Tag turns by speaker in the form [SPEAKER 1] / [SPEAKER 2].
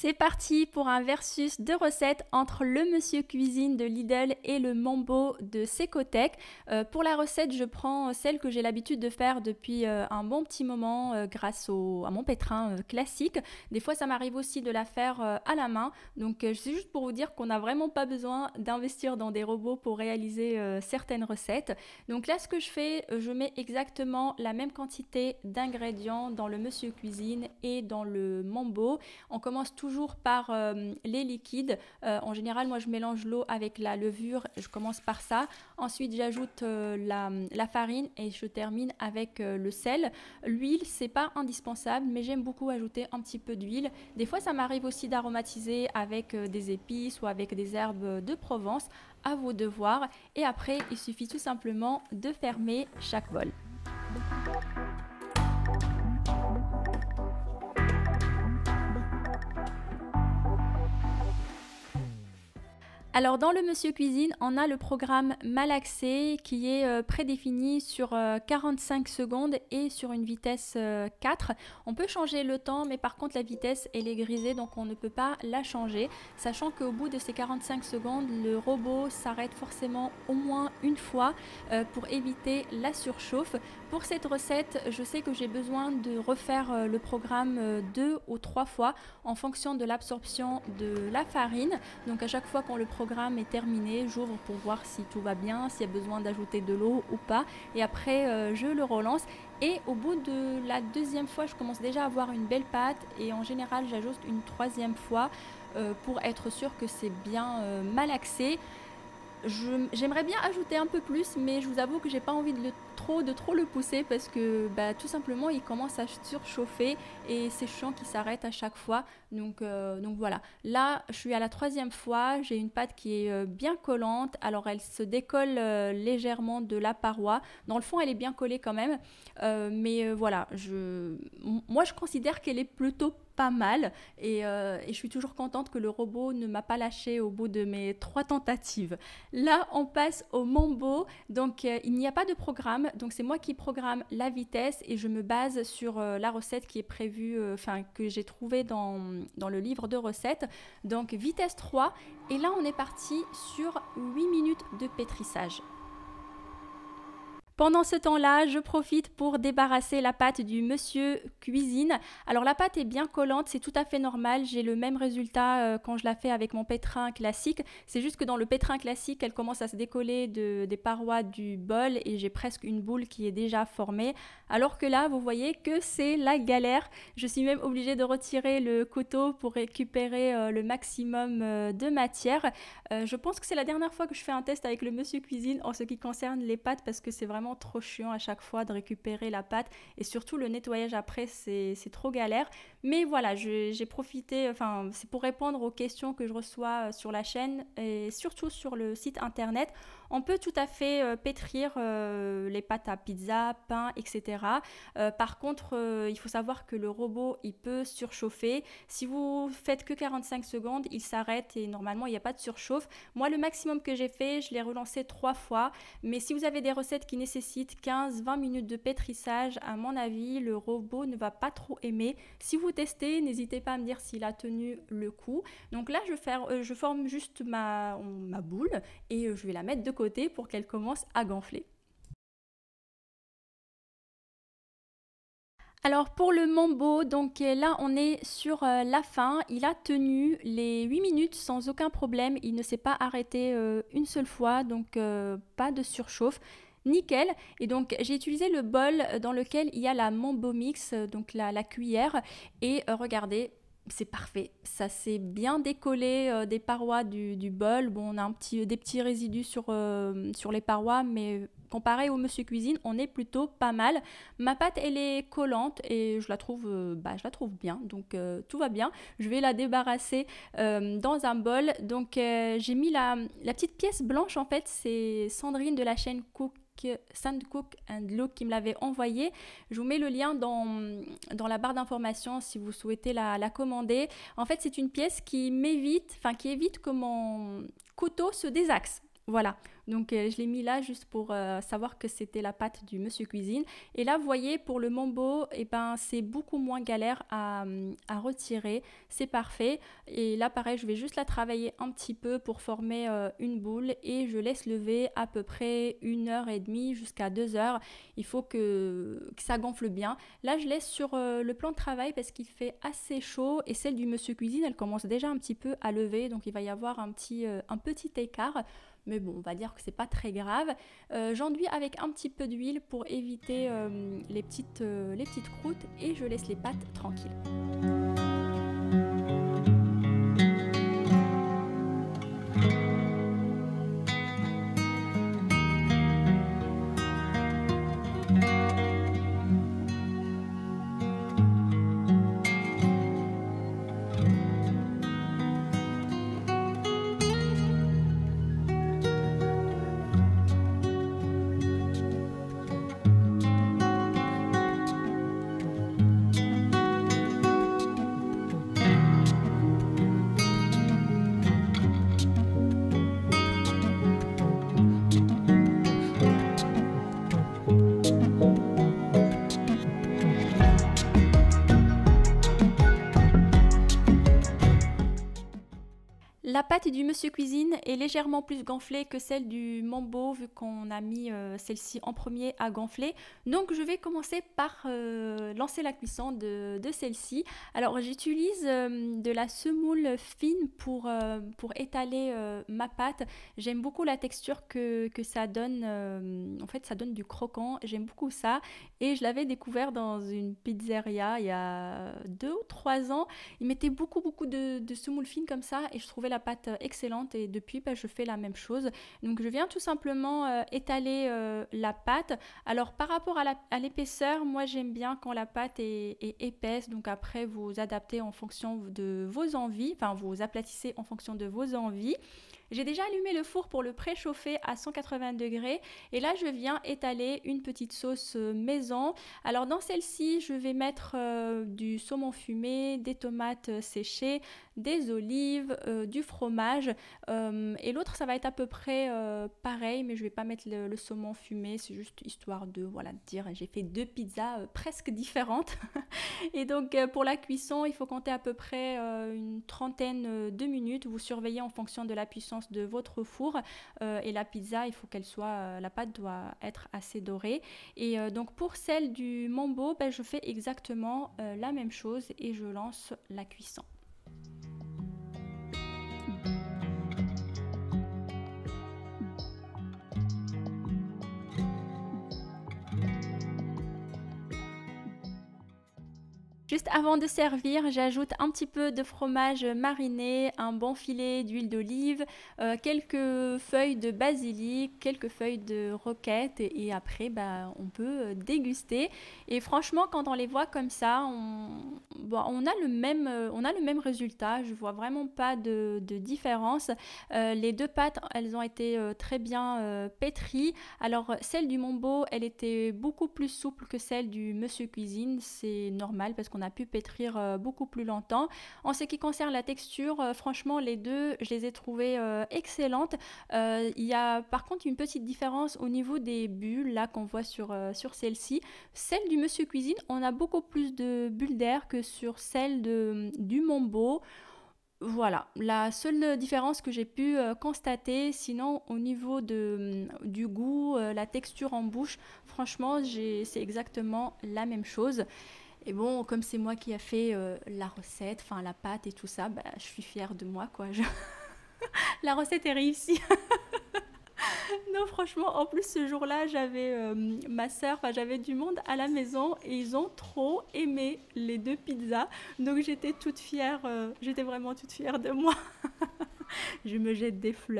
[SPEAKER 1] C'est parti pour un versus de recettes entre le Monsieur Cuisine de Lidl et le Mambo de Secotech. Pour la recette, je prends celle que j'ai l'habitude de faire depuis un bon petit moment grâce à mon pétrin classique. Des fois, ça m'arrive aussi de la faire à la main. Donc, c'est juste pour vous dire qu'on n'a vraiment pas besoin d'investir dans des robots pour réaliser certaines recettes. Donc là, ce que je fais, je mets exactement la même quantité d'ingrédients dans le Monsieur Cuisine et dans le Mambo. On commence toujours par les liquides. En général, moi, je mélange l'eau avec la levure. Je commence par ça. Ensuite, j'ajoute la farine et je termine avec le sel. L'huile, c'est pas indispensable, mais j'aime beaucoup ajouter un petit peu d'huile. Des fois, ça m'arrive aussi d'aromatiser avec des épices ou avec des herbes de Provence. À vos devoirs. Et après, il suffit tout simplement de fermer chaque bol. Alors dans le Monsieur Cuisine, on a le programme malaxé qui est prédéfini sur 45 secondes et sur une vitesse 4. On peut changer le temps, mais par contre la vitesse elle est grisée, donc on ne peut pas la changer. Sachant qu'au bout de ces 45 secondes, le robot s'arrête forcément au moins une fois pour éviter la surchauffe. Pour cette recette, je sais que j'ai besoin de refaire le programme 2 ou 3 fois en fonction de l'absorption de la farine. Donc à chaque fois qu'on le programme est terminé, j'ouvre pour voir si tout va bien, s'il y a besoin d'ajouter de l'eau ou pas, et après je le relance. Et au bout de la deuxième fois, je commence déjà à avoir une belle pâte, et en général j'ajoute une troisième fois pour être sûr que c'est bien malaxé. J'aimerais bien ajouter un peu plus, mais je vous avoue que j'ai pas envie de trop le pousser parce que tout simplement il commence à surchauffer et c'est chiant qu'il s'arrête à chaque fois. Donc voilà. Là, je suis à la troisième fois. J'ai une pâte qui est bien collante. Alors elle se décolle légèrement de la paroi. Dans le fond, elle est bien collée quand même. Mais voilà, moi je considère qu'elle est plutôt pas mal et je suis toujours contente que le robot ne m'a pas lâché au bout de mes 3 tentatives. Là, on passe au Mambo. Donc, il n'y a pas de programme. Donc, c'est moi qui programme la vitesse et je me base sur la recette qui est prévue, que j'ai trouvée dans le livre de recettes. Donc, vitesse 3. Et là, on est parti sur 8 minutes de pétrissage. Pendant ce temps-là, je profite pour débarrasser la pâte du Monsieur Cuisine. Alors la pâte est bien collante, c'est tout à fait normal. J'ai le même résultat quand je la fais avec mon pétrin classique. C'est juste que dans le pétrin classique, elle commence à se décoller des parois du bol et j'ai presque une boule qui est déjà formée. Alors que là, vous voyez que c'est la galère. Je suis même obligée de retirer le couteau pour récupérer le maximum de matière. Je pense que c'est la dernière fois que je fais un test avec le Monsieur Cuisine en ce qui concerne les pâtes parce que c'est vraiment trop chiant à chaque fois de récupérer la pâte et surtout le nettoyage après c'est trop galère. Mais voilà, j'ai profité, c'est pour répondre aux questions que je reçois sur la chaîne et surtout sur le site internet. On peut tout à fait pétrir les pâtes à pizza, pain, etc. Par contre, il faut savoir que le robot, il peut surchauffer. Si vous faites que 45 secondes, il s'arrête et normalement, il n'y a pas de surchauffe. Moi, le maximum que j'ai fait, je l'ai relancé 3 fois. Mais si vous avez des recettes qui nécessitent 15-20 minutes de pétrissage, à mon avis, le robot ne va pas trop aimer. Si vous testez, n'hésitez pas à me dire s'il a tenu le coup. Donc là, je forme juste ma boule et je vais la mettre de côté pour qu'elle commence à gonfler. Alors pour le Mambo, donc là on est sur la fin, il a tenu les 8 minutes sans aucun problème, il ne s'est pas arrêté une seule fois, donc pas de surchauffe. Nickel. Et donc j'ai utilisé le bol dans lequel il y a la Mambo Mix, donc la cuillère, et regardez, c'est parfait, ça s'est bien décollé des parois du bol. Bon, on a des petits résidus sur les parois, mais comparé au Monsieur Cuisine, on est plutôt pas mal. Ma pâte, elle est collante et je la trouve bien, donc tout va bien. Je vais la débarrasser dans un bol. Donc j'ai mis la petite pièce blanche, en fait, c'est Sandrine de la chaîne Sand Cook and Look qui me l'avait envoyé. Je vous mets le lien dans la barre d'informations si vous souhaitez la commander. En fait, c'est une pièce qui évite que mon couteau se désaxe. Voilà, Donc je l'ai mis là juste pour savoir que c'était la pâte du Monsieur Cuisine. Et là, vous voyez, pour le mambo, eh ben, c'est beaucoup moins galère à retirer. C'est parfait. Et là, pareil, je vais juste la travailler un petit peu pour former une boule et je laisse lever à peu près 1 heure et demie jusqu'à 2 heures. Il faut que ça gonfle bien. Là, je laisse sur le plan de travail parce qu'il fait assez chaud et celle du Monsieur Cuisine, elle commence déjà un petit peu à lever, donc il va y avoir un petit écart. Mais bon, on va dire que c'est pas très grave. J'enduis avec un petit peu d'huile pour éviter les petites croûtes et je laisse les pâtes tranquilles. La pâte du Monsieur Cuisine est légèrement plus gonflée que celle du Mambo vu qu'on a mis celle-ci en premier à gonfler. Donc je vais commencer par lancer la cuisson de celle-ci. Alors j'utilise de la semoule fine pour étaler ma pâte. J'aime beaucoup la texture que ça donne. En fait ça donne du croquant. J'aime beaucoup ça. Et je l'avais découvert dans une pizzeria il y a 2 ou 3 ans. Ils mettaient beaucoup de semoule fine comme ça et je trouvais la pâte excellente et depuis je fais la même chose. Donc je viens tout simplement étaler la pâte. Alors par rapport à l'épaisseur, moi j'aime bien quand la pâte est épaisse, donc après vous adaptez en fonction de vos envies, enfin vous aplatissez en fonction de vos envies. J'ai déjà allumé le four pour le préchauffer à 180 degrés et là je viens étaler une petite sauce maison. Alors dans celle-ci je vais mettre du saumon fumé, des tomates séchées, des olives, du fromage et l'autre ça va être à peu près pareil mais je vais pas mettre le saumon fumé, c'est juste histoire de dire j'ai fait 2 pizzas presque différentes. Et donc pour la cuisson il faut compter à peu près une trentaine de minutes, vous surveillez en fonction de la puissance de votre four et la pizza il faut qu'elle soit, la pâte doit être assez dorée et donc pour celle du Mambo je fais exactement la même chose et je lance la cuisson. Juste avant de servir, j'ajoute un petit peu de fromage mariné, un bon filet d'huile d'olive, quelques feuilles de basilic, quelques feuilles de roquette et après on peut déguster. Et franchement, quand on les voit comme ça, on a le même résultat. Je vois vraiment pas de différence. Les deux pâtes, elles ont été très bien pétries. Alors celle du Mambo, elle était beaucoup plus souple que celle du Monsieur Cuisine. C'est normal parce qu'on a pu pétrir beaucoup plus longtemps. En ce qui concerne la texture, franchement les deux je les ai trouvées excellentes. Il y a par contre une petite différence au niveau des bulles là qu'on voit sur celle-ci. Celle du Monsieur Cuisine, on a beaucoup plus de bulles d'air que sur celle du Mambo. Voilà, la seule différence que j'ai pu constater, sinon au niveau du goût, la texture en bouche, franchement c'est exactement la même chose. Et bon, comme c'est moi qui a fait la recette, enfin la pâte et tout ça, je suis fière de moi quoi. La recette est réussie. Non, franchement, en plus ce jour-là, j'avais ma sœur, enfin j'avais du monde à la maison et ils ont trop aimé les 2 pizzas. Donc j'étais toute fière, j'étais vraiment toute fière de moi. Je me jette des fleurs.